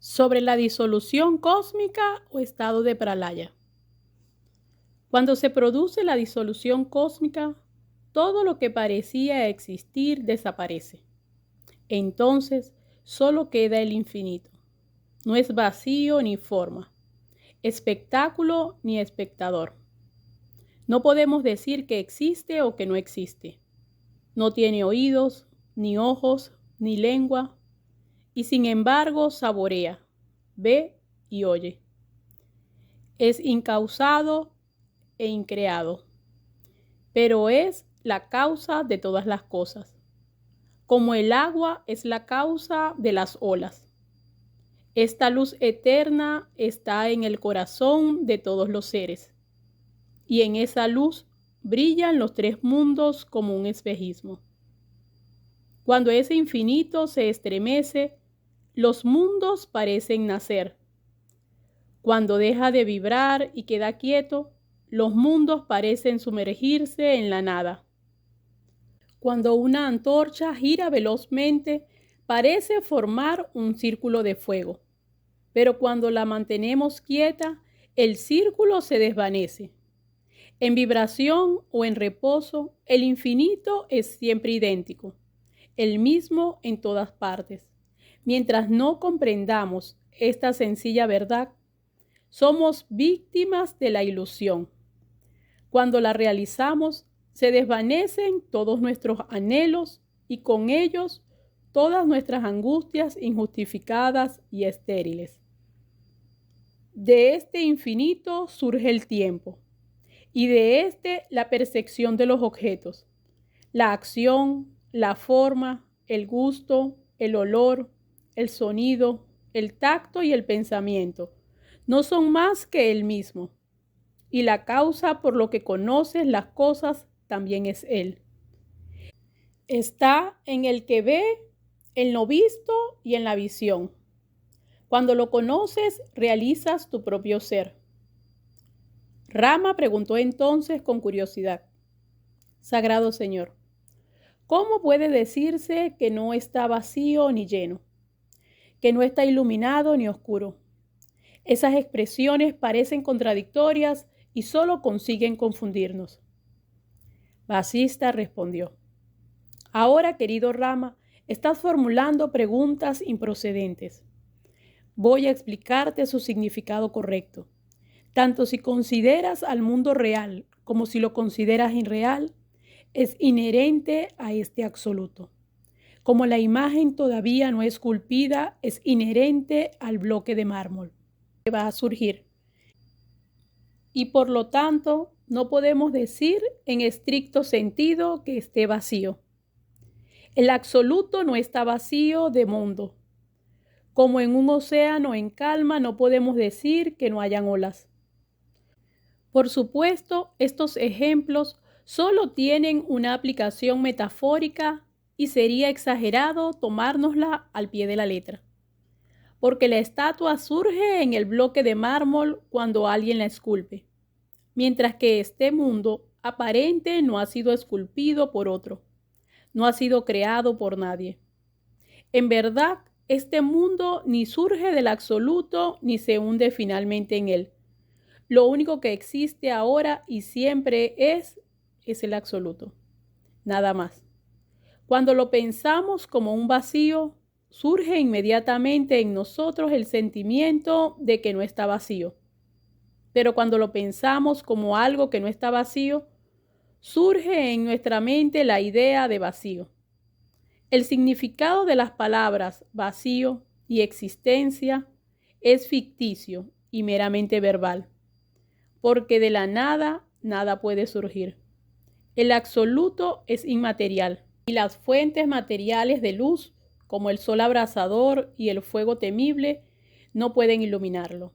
sobre la disolución cósmica o estado de pralaya. Cuando se produce la disolución cósmica, todo lo que parecía existir desaparece. Entonces, solo queda el infinito. No es vacío ni forma, espectáculo ni espectador. No podemos decir que existe o que no existe. No tiene oídos, ni ojos, ni lengua, y sin embargo saborea, ve y oye. Es incausado e increado, pero es la causa de todas las cosas, como el agua es la causa de las olas. Esta luz eterna está en el corazón de todos los seres, y en esa luz brillan los tres mundos como un espejismo. Cuando ese infinito se estremece, los mundos parecen nacer. Cuando deja de vibrar y queda quieto, los mundos parecen sumergirse en la nada. Cuando una antorcha gira velozmente, parece formar un círculo de fuego, pero cuando la mantenemos quieta, el círculo se desvanece. En vibración o en reposo, el infinito es siempre idéntico, el mismo en todas partes. Mientras no comprendamos esta sencilla verdad, somos víctimas de la ilusión. Cuando la realizamos, se desvanecen todos nuestros anhelos y con ellos todas nuestras angustias injustificadas y estériles. De este infinito surge el tiempo y de este la percepción de los objetos, la acción, la forma, el gusto, el olor, el sonido, el tacto y el pensamiento. No son más que el mismo. Y la causa por lo que conoces las cosas también es Él. Está en el que ve, en lo visto y en la visión. Cuando lo conoces, realizas tu propio ser. Rama preguntó entonces con curiosidad: Sagrado Señor, ¿cómo puede decirse que no está vacío ni lleno, que no está iluminado ni oscuro? Esas expresiones parecen contradictorias y solo consiguen confundirnos. Vasista respondió: Ahora, querido Rama, estás formulando preguntas improcedentes. Voy a explicarte su significado correcto. Tanto si consideras al mundo real como si lo consideras irreal, es inherente a este absoluto. Como la imagen todavía no es esculpida, es inherente al bloque de mármol que va a surgir. Y por lo tanto, no podemos decir en estricto sentido que esté vacío. El absoluto no está vacío de mundo. Como en un océano en calma, no podemos decir que no hayan olas. Por supuesto, estos ejemplos solo tienen una aplicación metafórica y sería exagerado tomárnosla al pie de la letra, porque la estatua surge en el bloque de mármol cuando alguien la esculpe, mientras que este mundo aparente no ha sido esculpido por otro, no ha sido creado por nadie. En verdad, este mundo ni surge del absoluto ni se hunde finalmente en él. Lo único que existe ahora y siempre es el absoluto. Nada más. Cuando lo pensamos como un vacío, surge inmediatamente en nosotros el sentimiento de que no está vacío. Pero cuando lo pensamos como algo que no está vacío, surge en nuestra mente la idea de vacío. El significado de las palabras vacío y existencia es ficticio y meramente verbal, porque de la nada, nada puede surgir. El absoluto es inmaterial y las fuentes materiales de luz, como el sol abrasador y el fuego temible, no pueden iluminarlo,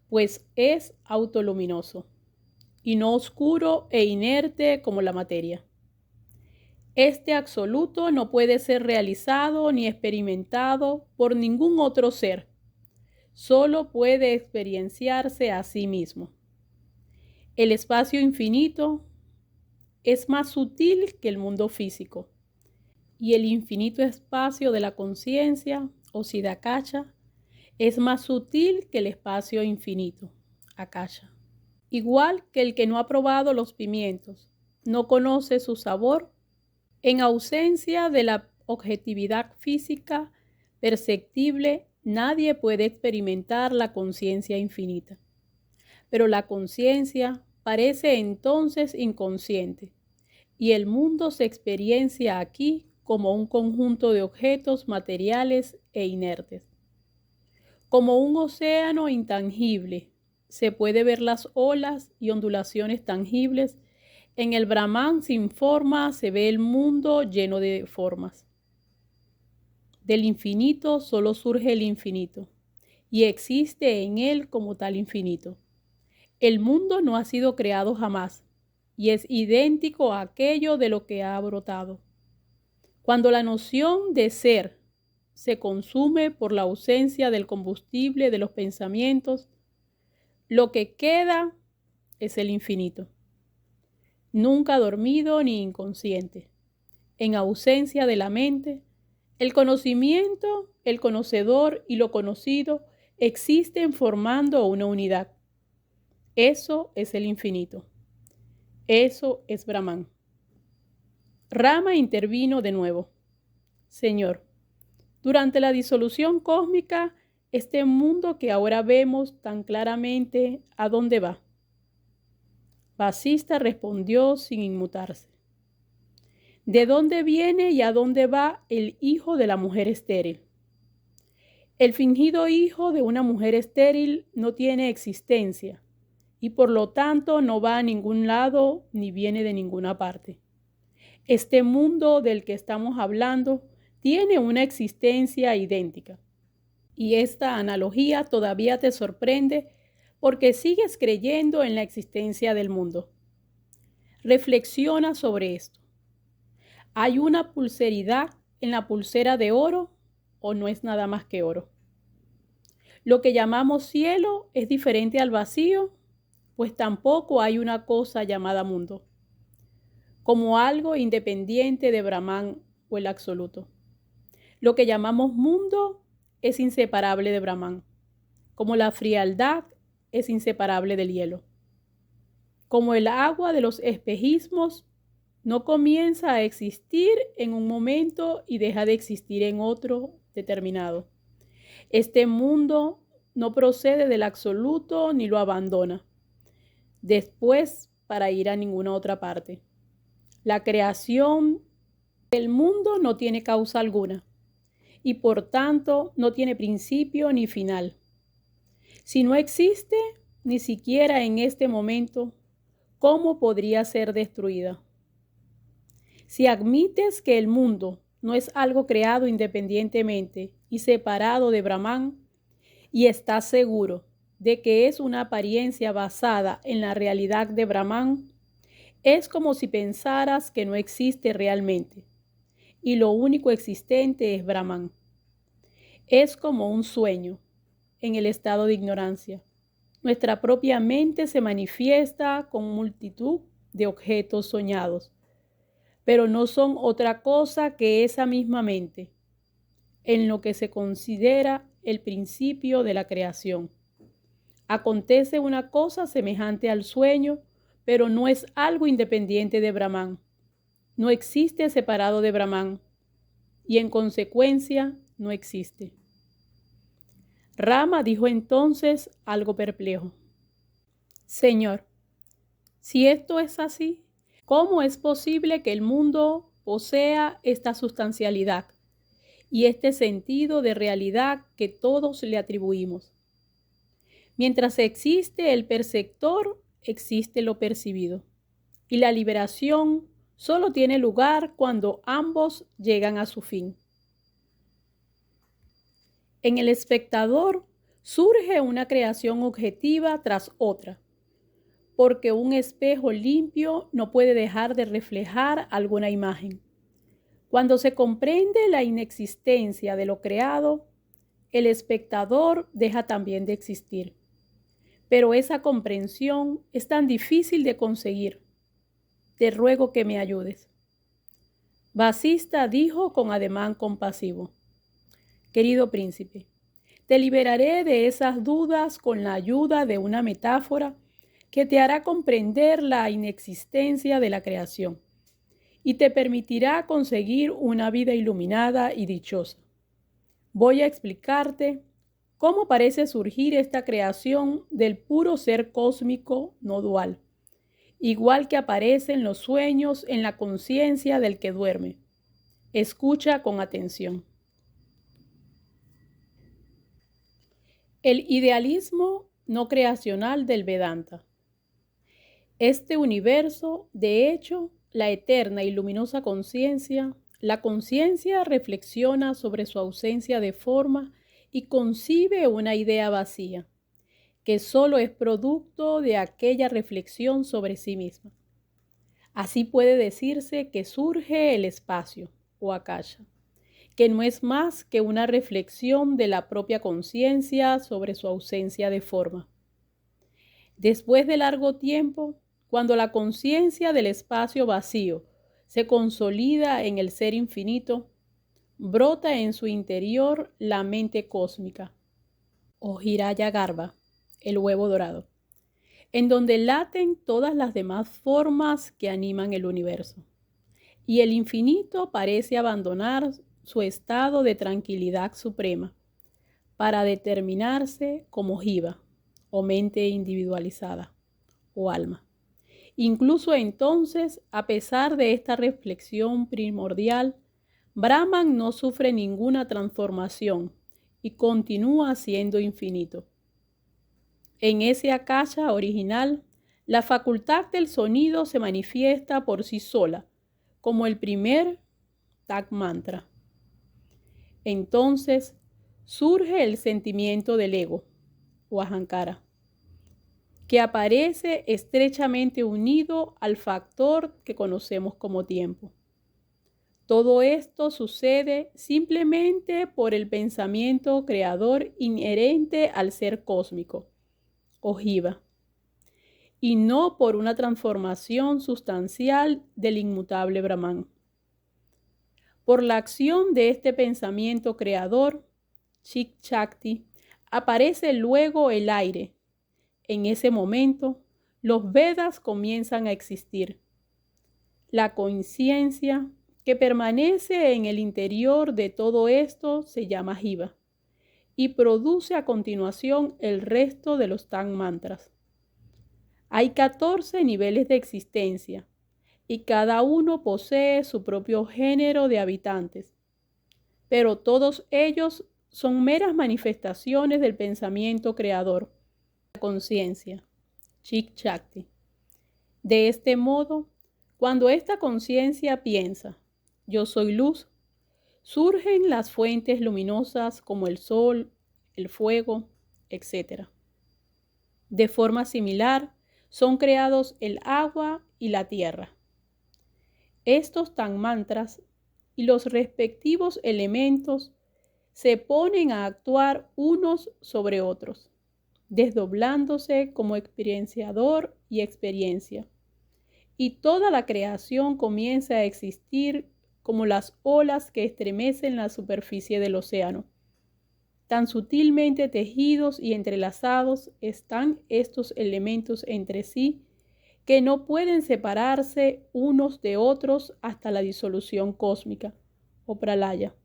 pues es autoluminoso y no oscuro e inerte como la materia. Este absoluto no puede ser realizado ni experimentado por ningún otro ser. Solo puede experienciarse a sí mismo. El espacio infinito es más sutil que el mundo físico, y el infinito espacio de la conciencia, o Siddhakasha, Es más sutil que el espacio infinito, Akasha. Igual que el que no ha probado los pimientos, no conoce su sabor, en ausencia de la objetividad física perceptible, nadie puede experimentar la conciencia infinita. Pero la conciencia parece entonces inconsciente, y el mundo se experiencia aquí como un conjunto de objetos materiales e inertes. Como un océano intangible, se puede ver las olas y ondulaciones tangibles. En el Brahman sin forma se ve el mundo lleno de formas. Del infinito solo surge el infinito, y existe en él como tal infinito. El mundo no ha sido creado jamás, y es idéntico a aquello de lo que ha brotado. Cuando la noción de ser se consume por la ausencia del combustible de los pensamientos, lo que queda es el infinito, nunca dormido ni inconsciente. En ausencia de la mente, el conocimiento, el conocedor y lo conocido existen formando una unidad. Eso es el infinito. Eso es Brahman. Rama intervino de nuevo. Señor, durante la disolución cósmica, este mundo que ahora vemos tan claramente, ¿a dónde va? Vasista respondió sin inmutarse. ¿De dónde viene y a dónde va el hijo de la mujer estéril? El fingido hijo de una mujer estéril no tiene existencia y por lo tanto no va a ningún lado ni viene de ninguna parte. Este mundo del que estamos hablando tiene una existencia idéntica. Y esta analogía todavía te sorprende porque sigues creyendo en la existencia del mundo. Reflexiona sobre esto. ¿Hay una pulseridad en la pulsera de oro o no es nada más que oro? Lo que llamamos cielo es diferente al vacío, pues tampoco hay una cosa llamada mundo, como algo independiente de Brahman o el absoluto. Lo que llamamos mundo es inseparable de Brahman, como la frialdad es inseparable del hielo. Como el agua de los espejismos no comienza a existir en un momento y deja de existir en otro determinado. Este mundo no procede del absoluto ni lo abandona después para ir a ninguna otra parte. La creación del mundo no tiene causa alguna y por tanto no tiene principio ni final. Si no existe, ni siquiera en este momento, ¿cómo podría ser destruida? Si admites que el mundo no es algo creado independientemente y separado de Brahman, y estás seguro de que es una apariencia basada en la realidad de Brahman, es como si pensaras que no existe realmente, y lo único existente es Brahman. Es como un sueño en el estado de ignorancia. Nuestra propia mente se manifiesta con multitud de objetos soñados, pero no son otra cosa que esa misma mente, en lo que se considera el principio de la creación. Acontece una cosa semejante al sueño, pero no es algo independiente de Brahman. No existe separado de Brahman y en consecuencia no existe. Rama dijo entonces algo perplejo. Señor, si esto es así, ¿cómo es posible que el mundo posea esta sustancialidad y este sentido de realidad que todos le atribuimos? Mientras existe el perceptor, existe lo percibido. Y la liberación solo tiene lugar cuando ambos llegan a su fin. En el espectador surge una creación objetiva tras otra, porque un espejo limpio no puede dejar de reflejar alguna imagen. Cuando se comprende la inexistencia de lo creado, el espectador deja también de existir. Pero esa comprensión es tan difícil de conseguir. Te ruego que me ayudes. Vasista dijo con ademán compasivo. Querido príncipe, Te liberaré de esas dudas con la ayuda de una metáfora que te hará comprender la inexistencia de la creación y te permitirá conseguir una vida iluminada y dichosa. Voy a explicarte cómo parece surgir esta creación del puro ser cósmico no dual, igual que aparecen los sueños en la conciencia del que duerme. Escucha con atención. El idealismo no creacional del Vedanta. Este universo, de hecho, la eterna y luminosa conciencia, la conciencia reflexiona sobre su ausencia de forma y concibe una idea vacía, que solo es producto de aquella reflexión sobre sí misma. Así puede decirse que surge el espacio, o akasha, que no es más que una reflexión de la propia conciencia sobre su ausencia de forma. Después de largo tiempo, cuando la conciencia del espacio vacío se consolida en el ser infinito, brota en su interior la mente cósmica, o Hiraya-garbha, el huevo dorado, en donde laten todas las demás formas que animan el universo. Y el infinito parece abandonar su estado de tranquilidad suprema para determinarse como jiva, o mente individualizada, o alma. Incluso entonces, a pesar de esta reflexión primordial, Brahman no sufre ninguna transformación y continúa siendo infinito. En ese akasha original, la facultad del sonido se manifiesta por sí sola, como el primer Tag Mantra. Entonces surge el sentimiento del ego, o Ahankara, que aparece estrechamente unido al factor que conocemos como tiempo. Todo esto sucede simplemente por el pensamiento creador inherente al ser cósmico, o jiva, y no por una transformación sustancial del inmutable Brahman. Por la acción de este pensamiento creador, Chik Shakti, aparece luego el aire. En ese momento, los Vedas comienzan a existir. La conciencia que permanece en el interior de todo esto se llama Jiva y produce a continuación el resto de los Tag Mantras. Hay 14 niveles de existencia y cada uno posee su propio género de habitantes, pero todos ellos son meras manifestaciones del pensamiento creador, la conciencia, Chik Shakti. De este modo, cuando esta conciencia piensa, yo soy luz, surgen las fuentes luminosas como el sol, el fuego, etc. De forma similar, son creados el agua y la tierra. Estos Tag Mantras y los respectivos elementos se ponen a actuar unos sobre otros, desdoblándose como experienciador y experiencia. Y toda la creación comienza a existir como las olas que estremecen la superficie del océano. Tan sutilmente tejidos y entrelazados están estos elementos entre sí que no pueden separarse unos de otros hasta la disolución cósmica, o pralaya.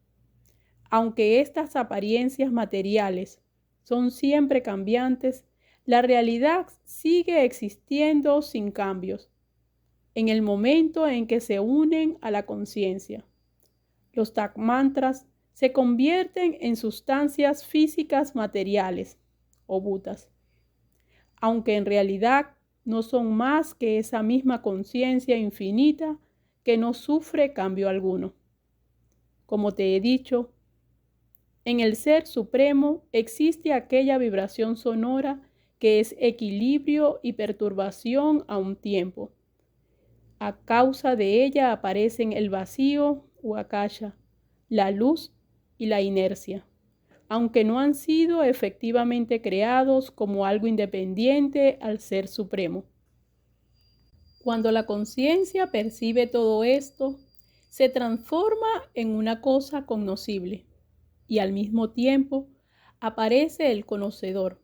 Aunque estas apariencias materiales son siempre cambiantes, la realidad sigue existiendo sin cambios en el momento en que se unen a la conciencia. Los Tag Mantras se convierten en sustancias físicas materiales, o bhutas, aunque en realidad no son más que esa misma conciencia infinita que no sufre cambio alguno. Como te he dicho, en el Ser Supremo existe aquella vibración sonora que es equilibrio y perturbación a un tiempo. A causa de ella aparecen el vacío o akasha, la luz y la inercia, aunque no han sido efectivamente creados como algo independiente al Ser Supremo. Cuando la conciencia percibe todo esto, se transforma en una cosa cognoscible y al mismo tiempo aparece el conocedor.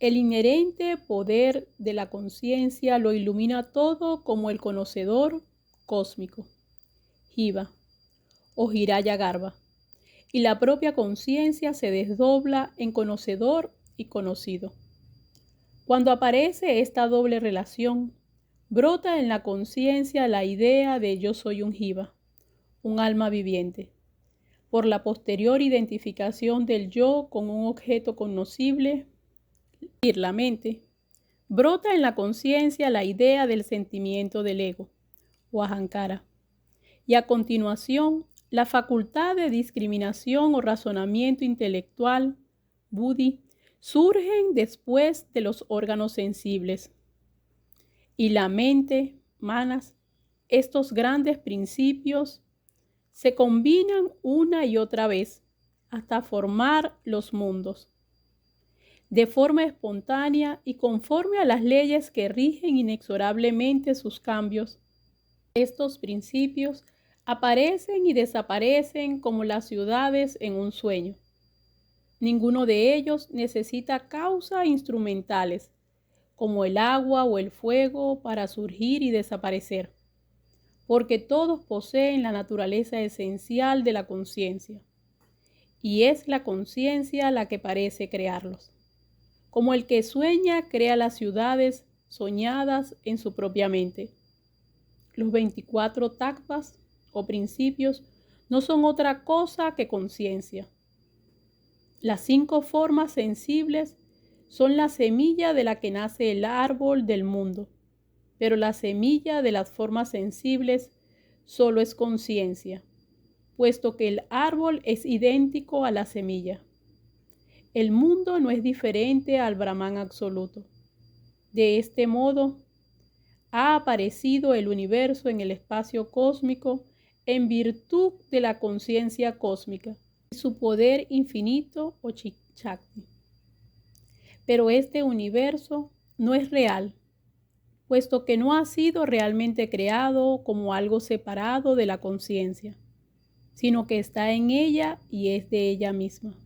El inherente poder de la conciencia lo ilumina todo como el conocedor cósmico, Jiva o Hiraya-garbha, y la propia conciencia se desdobla en conocedor y conocido. Cuando aparece esta doble relación, brota en la conciencia la idea de yo soy un Jiva, un alma viviente, por la posterior identificación del yo con un objeto conocible, la mente. Brota en la conciencia la idea del sentimiento del ego, o ahankara, y a continuación la facultad de discriminación o razonamiento intelectual, buddhi, surgen después de los órganos sensibles. Y la mente, manas, estos grandes principios se combinan una y otra vez hasta formar los mundos. De forma espontánea y conforme a las leyes que rigen inexorablemente sus cambios, estos principios aparecen y desaparecen como las ciudades en un sueño. Ninguno de ellos necesita causas instrumentales, como el agua o el fuego, para surgir y desaparecer, porque todos poseen la naturaleza esencial de la conciencia, y es la conciencia la que parece crearlos. Como el que sueña crea las ciudades soñadas en su propia mente. Los 24 tattvas o principios no son otra cosa que conciencia. Las 5 formas sensibles son la semilla de la que nace el árbol del mundo, pero la semilla de las formas sensibles solo es conciencia, puesto que el árbol es idéntico a la semilla. El mundo no es diferente al Brahman absoluto. De este modo, ha aparecido el universo en el espacio cósmico en virtud de la conciencia cósmica y su poder infinito o Shakti. Pero este universo no es real, puesto que no ha sido realmente creado como algo separado de la conciencia, sino que está en ella y es de ella misma.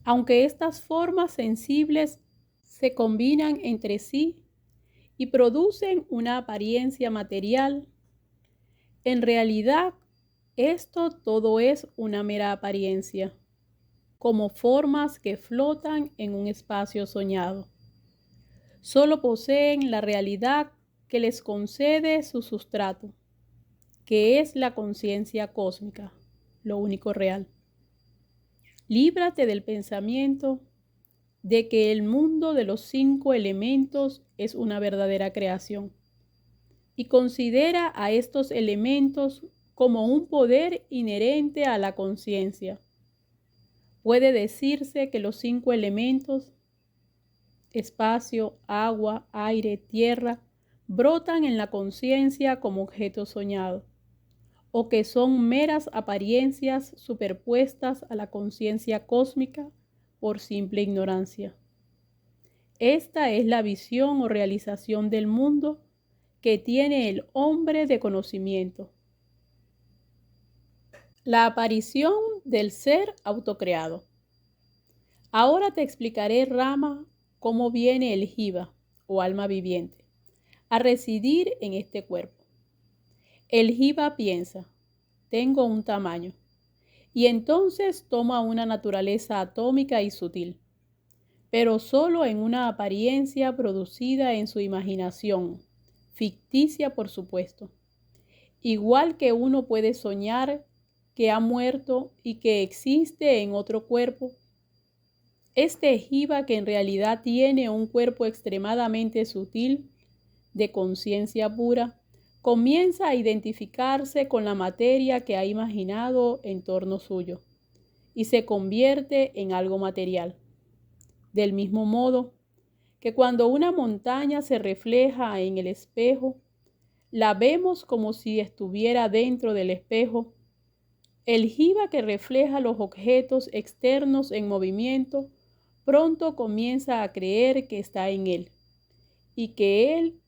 Aunque estas formas sensibles se combinan entre sí y producen una apariencia material, en realidad esto todo es una mera apariencia, como formas que flotan en un espacio soñado. Solo poseen la realidad que les concede su sustrato, que es la conciencia cósmica, lo único real. Líbrate del pensamiento de que el mundo de los 5 elementos es una verdadera creación y considera a estos elementos como un poder inherente a la conciencia. Puede decirse que los 5 elementos, espacio, agua, aire, tierra, brotan en la conciencia como objeto soñado, o que son meras apariencias superpuestas a la conciencia cósmica por simple ignorancia. Esta es la visión o realización del mundo que tiene el hombre de conocimiento. La aparición del ser autocreado. Ahora te explicaré, Rama, cómo viene el Jiva, o alma viviente, a residir en este cuerpo. El Jiva piensa, tengo un tamaño, y entonces toma una naturaleza atómica y sutil, pero solo en una apariencia producida en su imaginación, ficticia por supuesto. Igual que uno puede soñar que ha muerto y que existe en otro cuerpo, este Jiva, que en realidad tiene un cuerpo extremadamente sutil, de conciencia pura, comienza a identificarse con la materia que ha imaginado en torno suyo y se convierte en algo material. Del mismo modo que cuando una montaña se refleja en el espejo, la vemos como si estuviera dentro del espejo. El Jiva, que refleja los objetos externos en movimiento, pronto comienza a creer que está en él y que él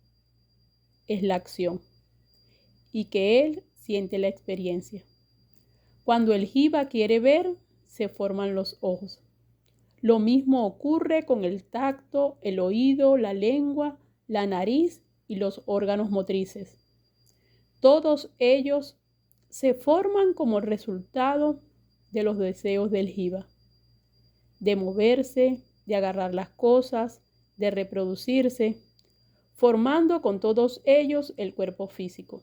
es la acción y que él siente la experiencia. Cuando el Jiva quiere ver, se forman los ojos. Lo mismo ocurre con el tacto, el oído, la lengua, la nariz y los órganos motrices. Todos ellos se forman como resultado de los deseos del jiva, de moverse, de agarrar las cosas, de reproducirse, formando con todos ellos el cuerpo físico.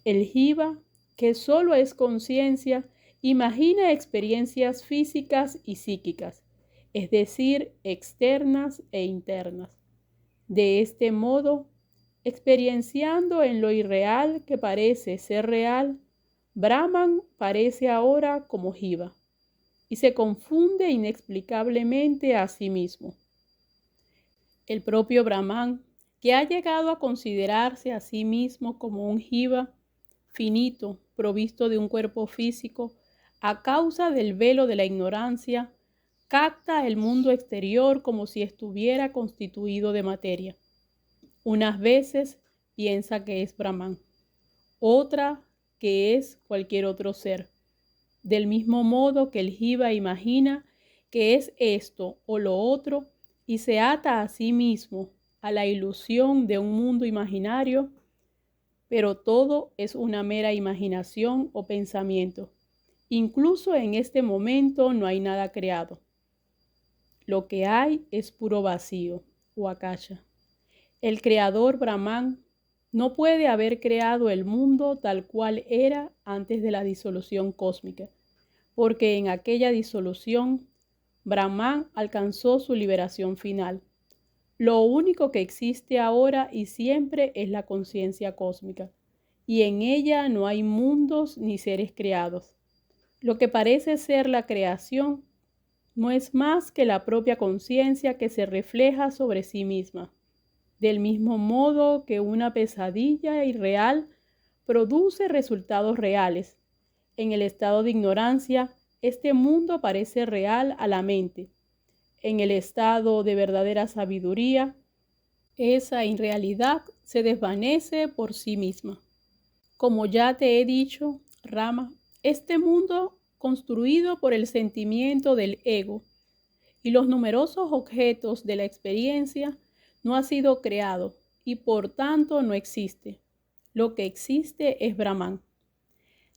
El jiva, que solo es conciencia, imagina experiencias físicas y psíquicas, es decir, externas e internas. De este modo, experienciando en lo irreal que parece ser real, Brahman parece ahora como jiva y se confunde inexplicablemente a sí mismo. El propio Brahman, que ha llegado a considerarse a sí mismo como un jiva finito, provisto de un cuerpo físico, a causa del velo de la ignorancia, capta el mundo exterior como si estuviera constituido de materia. Unas veces piensa que es Brahman, otra que es cualquier otro ser. Del mismo modo que el jiva imagina que es esto o lo otro y se ata a sí mismo a la ilusión de un mundo imaginario, pero todo es una mera imaginación o pensamiento. Incluso en este momento no hay nada creado. Lo que hay es puro vacío o akasha. El creador Brahman no puede haber creado el mundo tal cual era antes de la disolución cósmica, porque en aquella disolución Brahman alcanzó su liberación final. Lo único que existe ahora y siempre es la conciencia cósmica, y en ella no hay mundos ni seres creados. Lo que parece ser la creación no es más que la propia conciencia que se refleja sobre sí misma. Del mismo modo que una pesadilla irreal produce resultados reales. En el estado de ignorancia, este mundo parece real a la mente. En el estado de verdadera sabiduría, esa irrealidad se desvanece por sí misma. Como ya te he dicho, Rama, este mundo construido por el sentimiento del ego y los numerosos objetos de la experiencia no ha sido creado y por tanto no existe. Lo que existe es Brahman.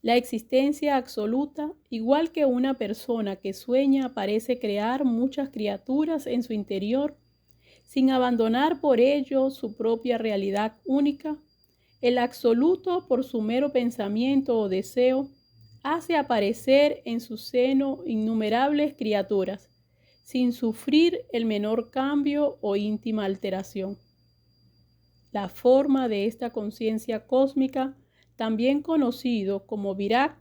La existencia absoluta, igual que una persona que sueña, parece crear muchas criaturas en su interior, sin abandonar por ello su propia realidad única. El absoluto, por su mero pensamiento o deseo, hace aparecer en su seno innumerables criaturas, sin sufrir el menor cambio o íntima alteración. La forma de esta conciencia cósmica, también conocido como Virat,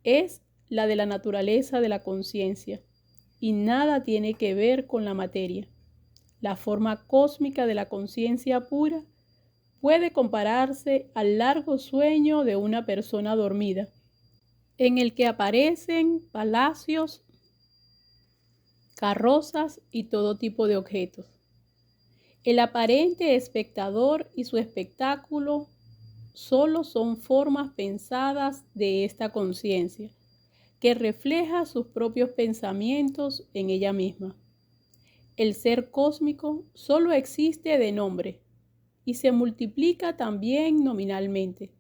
es la de la naturaleza de la conciencia y nada tiene que ver con la materia. La forma cósmica de la conciencia pura puede compararse al largo sueño de una persona dormida, en el que aparecen palacios, carrozas y todo tipo de objetos. El aparente espectador y su espectáculo solo son formas pensadas de esta conciencia, que refleja sus propios pensamientos en ella misma. El ser cósmico solo existe de nombre y se multiplica también nominalmente.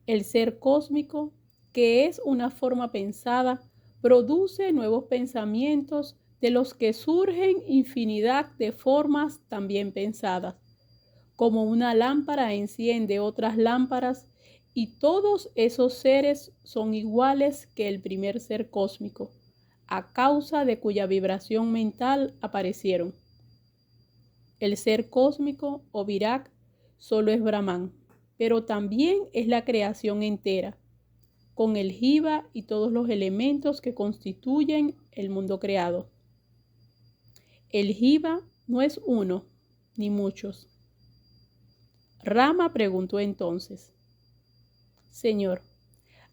El ser cósmico, que es una forma pensada, produce nuevos pensamientos de los que surgen infinidad de formas también pensadas. Como una lámpara enciende otras lámparas y todos esos seres son iguales que el primer ser cósmico, a causa de cuya vibración mental aparecieron. El ser cósmico o Virat solo es Brahman, pero también es la creación entera, con el jiva y todos los elementos que constituyen el mundo creado. El jiva no es uno, ni muchos. Rama preguntó entonces: Señor,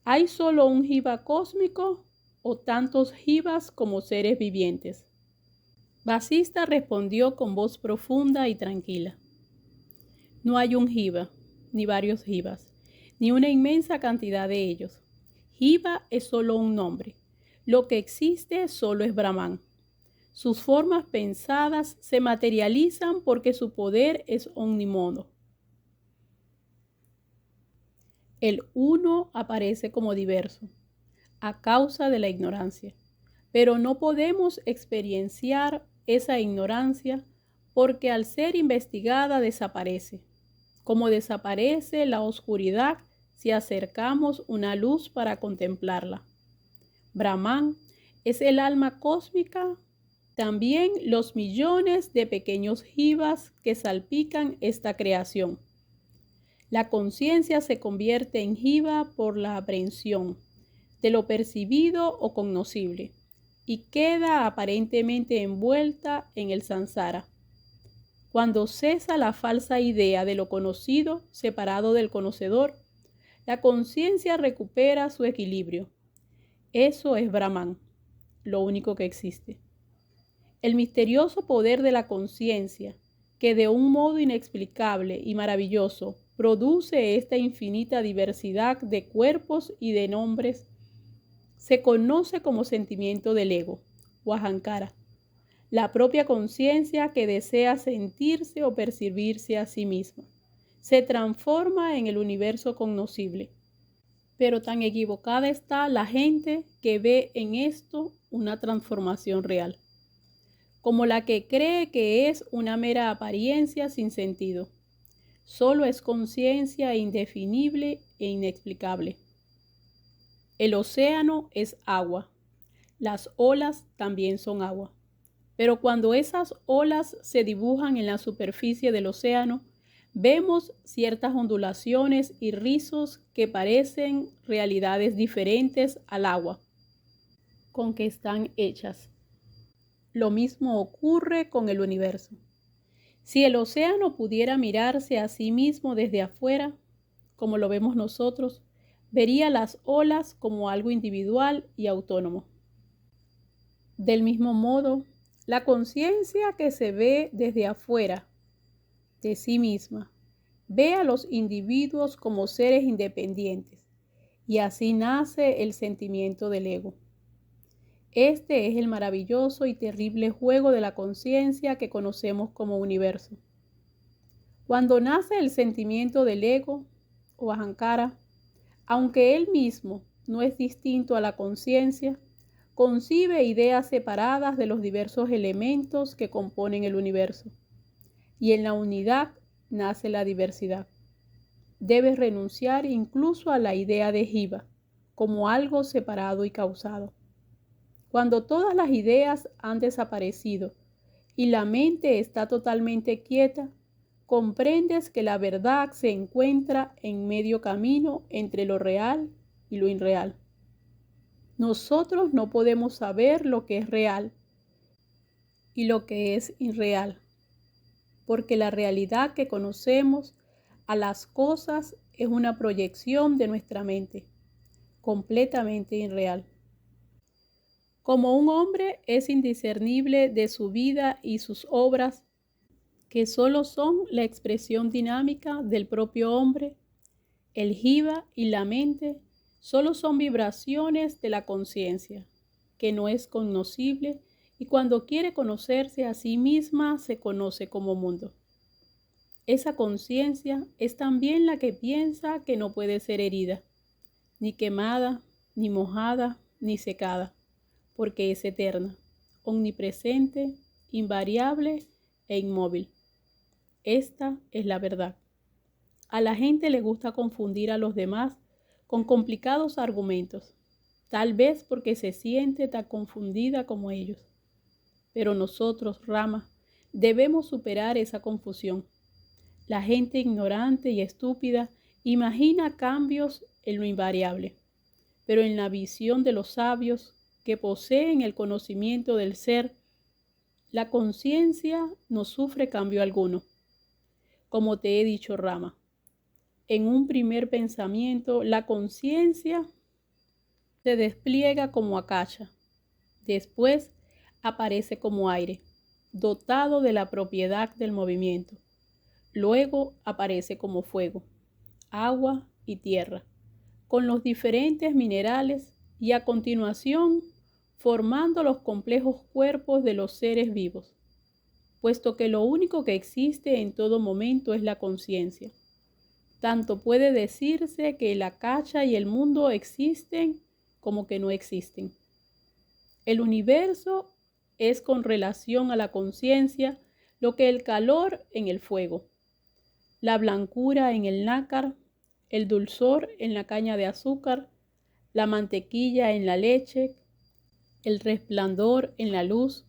¿hay solo un jiva cósmico o tantos jivas como seres vivientes? Vasista respondió con voz profunda y tranquila: No hay un jiva, ni varios jivas, ni una inmensa cantidad de ellos. Jiva es solo un nombre. Lo que existe solo es Brahman. Sus formas pensadas se materializan porque su poder es omnimodo. El uno aparece como diverso, a causa de la ignorancia, pero no podemos experienciar esa ignorancia porque al ser investigada desaparece, como desaparece la oscuridad si acercamos una luz para contemplarla. Brahman es el alma cósmica, también los millones de pequeños jivas que salpican esta creación. La conciencia se convierte en jiva por la aprehensión de lo percibido o cognoscible y queda aparentemente envuelta en el samsara. Cuando cesa la falsa idea de lo conocido separado del conocedor, la conciencia recupera su equilibrio. Eso es Brahman, lo único que existe. El misterioso poder de la conciencia, que de un modo inexplicable y maravilloso produce esta infinita diversidad de cuerpos y de nombres, se conoce como sentimiento del ego, o ahankara, la propia conciencia que desea sentirse o percibirse a sí misma. Se transforma en el universo cognoscible. Pero tan equivocada está la gente que ve en esto una transformación real, como la que cree que es una mera apariencia sin sentido. Solo es conciencia indefinible e inexplicable. El océano es agua. Las olas también son agua. Pero cuando esas olas se dibujan en la superficie del océano, vemos ciertas ondulaciones y rizos que parecen realidades diferentes al agua con que están hechas. Lo mismo ocurre con el universo. Si el océano pudiera mirarse a sí mismo desde afuera, como lo vemos nosotros, vería las olas como algo individual y autónomo. Del mismo modo, la conciencia que se ve desde afuera de sí misma ve a los individuos como seres independientes y así nace el sentimiento del ego. Este es el maravilloso y terrible juego de la conciencia que conocemos como universo. Cuando nace el sentimiento del ego o ahankara, aunque él mismo no es distinto a la conciencia, concibe ideas separadas de los diversos elementos que componen el universo. Y en la unidad nace la diversidad. Debe renunciar incluso a la idea de jiva como algo separado y causado. Cuando todas las ideas han desaparecido y la mente está totalmente quieta, comprendes que la verdad se encuentra en medio camino entre lo real y lo irreal. Nosotros no podemos saber lo que es real y lo que es irreal, porque la realidad que conocemos a las cosas es una proyección de nuestra mente, completamente irreal. Como un hombre es indiscernible de su vida y sus obras, que solo son la expresión dinámica del propio hombre, el jiva y la mente solo son vibraciones de la conciencia, que no es cognoscible y cuando quiere conocerse a sí misma se conoce como mundo. Esa conciencia es también la que piensa que no puede ser herida, ni quemada, ni mojada, ni secada, porque es eterna, omnipresente, invariable e inmóvil. Esta es la verdad. A la gente le gusta confundir a los demás con complicados argumentos, tal vez porque se siente tan confundida como ellos. Pero nosotros, Rama, debemos superar esa confusión. La gente ignorante y estúpida imagina cambios en lo invariable, pero en la visión de los sabios que poseen el conocimiento del ser, la conciencia no sufre cambio alguno. Como te he dicho, Rama, en un primer pensamiento, la conciencia se despliega como akasha. Después aparece como aire, dotado de la propiedad del movimiento. Luego aparece como fuego, agua y tierra, con los diferentes minerales y a continuación formando los complejos cuerpos de los seres vivos, puesto que lo único que existe en todo momento es la conciencia. Tanto puede decirse que la cacha y el mundo existen como que no existen. El universo es con relación a la conciencia lo que el calor en el fuego, la blancura en el nácar, el dulzor en la caña de azúcar, la mantequilla en la leche, el resplandor en la luz,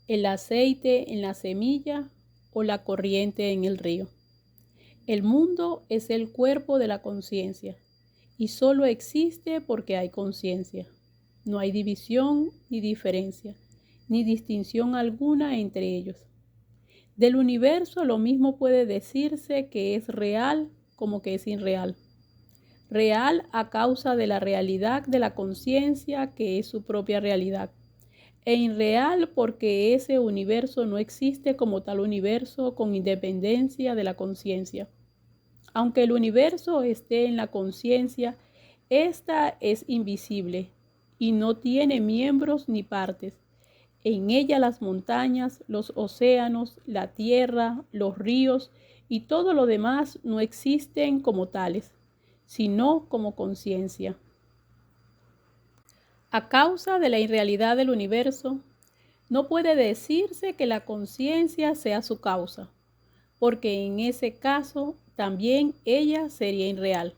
el aceite en la semilla o la corriente en el río. El mundo es el cuerpo de la conciencia y solo existe porque hay conciencia. No hay división ni diferencia, ni distinción alguna entre ellos. Del universo lo mismo puede decirse que es real como que es irreal. Real a causa de la realidad de la conciencia, que es su propia realidad, e irreal porque ese universo no existe como tal universo con independencia de la conciencia. Aunque el universo esté en la conciencia, ésta es invisible y no tiene miembros ni partes. En ella las montañas, los océanos, la tierra, los ríos y todo lo demás no existen como tales, sino como conciencia. A causa de la irrealidad del universo, no puede decirse que la conciencia sea su causa, porque en ese caso también ella sería irreal.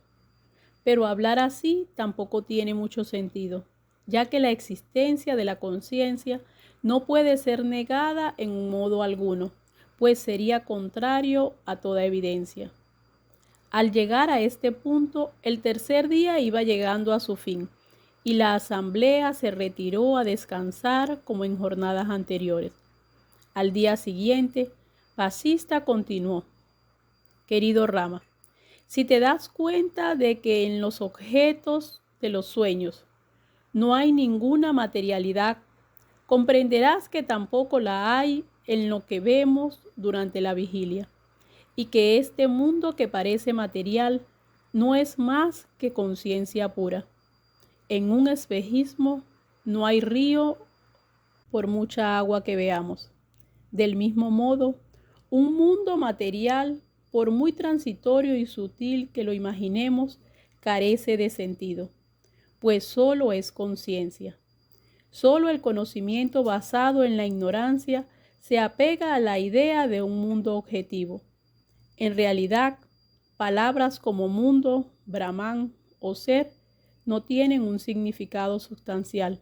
Pero hablar así tampoco tiene mucho sentido, ya que la existencia de la conciencia no puede ser negada en modo alguno, pues sería contrario a toda evidencia. Al llegar a este punto, el tercer día iba llegando a su fin, y la asamblea se retiró a descansar como en jornadas anteriores. Al día siguiente, Vasista continuó: querido Rama, si te das cuenta de que en los objetos de los sueños no hay ninguna materialidad, comprenderás que tampoco la hay en lo que vemos durante la vigilia, y que este mundo que parece material no es más que conciencia pura. En un espejismo no hay río por mucha agua que veamos. Del mismo modo, un mundo material, por muy transitorio y sutil que lo imaginemos, carece de sentido, pues solo es conciencia. Solo el conocimiento basado en la ignorancia se apega a la idea de un mundo objetivo. En realidad, palabras como mundo, Brahman o ser no tienen un significado sustancial.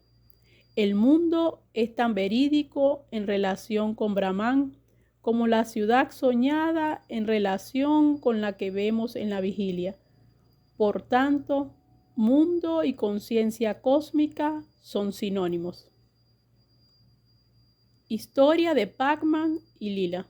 El mundo es tan verídico en relación con Brahman como la ciudad soñada en relación con la que vemos en la vigilia. Por tanto, mundo y conciencia cósmica son sinónimos. Historia de Pac-Man y Lila.